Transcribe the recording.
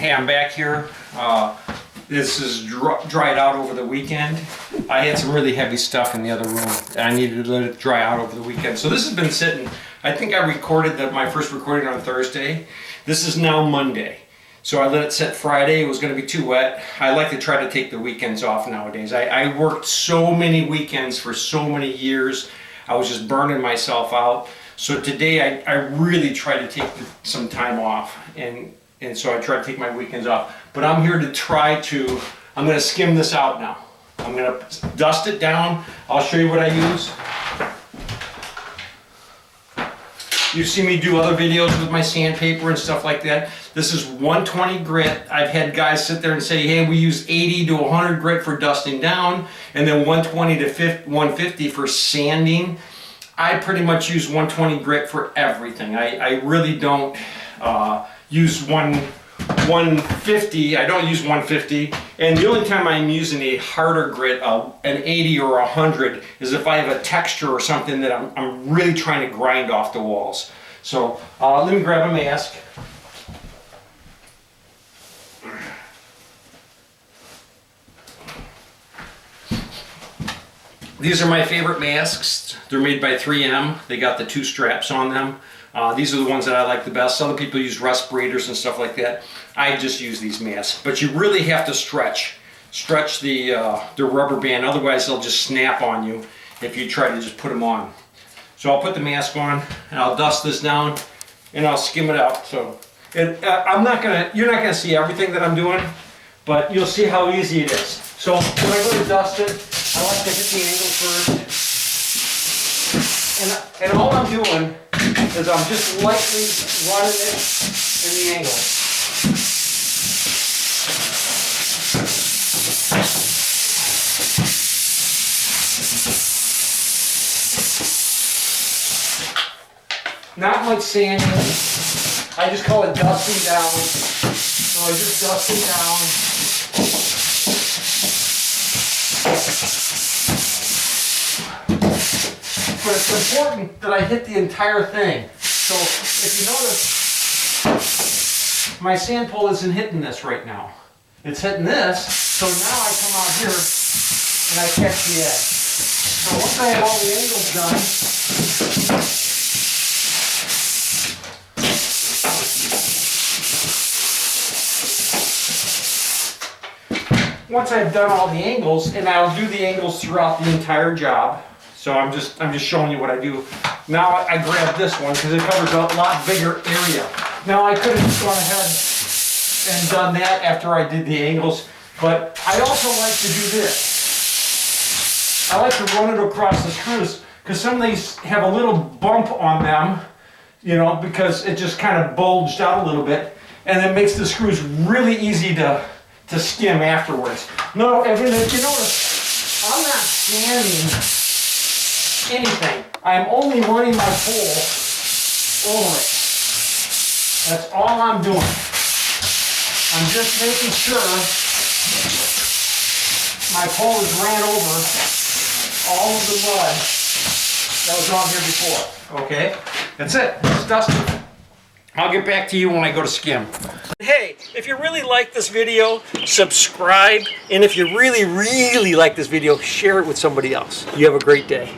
Hey, I'm back here. This is dried out over the weekend. I had some really heavy stuff in the other room and I needed to let it dry out over the weekend. So this has been sitting, I think I recorded my first recording on Thursday. This is now Monday. So I let it sit Friday. It was going to be too wet. I like to try to take the weekends off nowadays. I worked so many weekends for so many years. I was just burning myself out. So today I really try to take some time off, and so I try to take my weekends off. But I'm here to I'm going to skim this out now. I'm going to dust it down. I'll show you what I use. You see me do other videos with my sandpaper and stuff like that. This is 120 grit. I've had guys sit there and say, hey, we use 80 to 100 grit for dusting down, and then 120 to 150 for sanding. I pretty much use 120 grit for everything. I really don't use 150. I don't use 150. And the only time I'm using a harder grit, an 80 or 100, is if I have a texture or something that I'm really trying to grind off the walls. So let me grab a mask. These are my favorite masks. They're made by 3M. They got the 2 straps on them. These are the ones that I like the best. Other people use respirators and stuff like that. I just use these masks. But you really have to stretch the rubber band. Otherwise, they'll just snap on you if you try to just put them on. So I'll put the mask on and I'll dust this down and I'll skim it out. So you're not gonna see everything that I'm doing, but you'll see how easy it is. So when I go to dust it, I like to hit the angle first. And all I'm doing is I'm just lightly running it in the angle. Not like sanding. I just call it dusting down. So I just dust it down. But it's important that I hit the entire thing. So if you notice, my sand pole isn't hitting this right now. It's hitting this, so now I come out here and I catch the edge. So once I have all the angles done, once I've done all the angles, and I'll do the angles throughout the entire job. So I'm just showing you what I do. Now I grab this one because it covers a lot bigger area. Now I could have just gone ahead and done that after I did the angles, but I also like to do this. I like to run it across the screws because some of these have a little bump on them, you know, because it just kind of bulged out a little bit, and it makes the screws really easy to skim afterwards. No, if you notice, I'm not sanding anything. I'm only running my pole over it. That's all I'm doing. I'm just making sure my pole is ran over all of the mud that was on here before. Okay? That's it. It's dusted. I'll get back to you when I go to skim. Hey, if you really like this video, subscribe. And if you really, really like this video, share it with somebody else. You have a great day.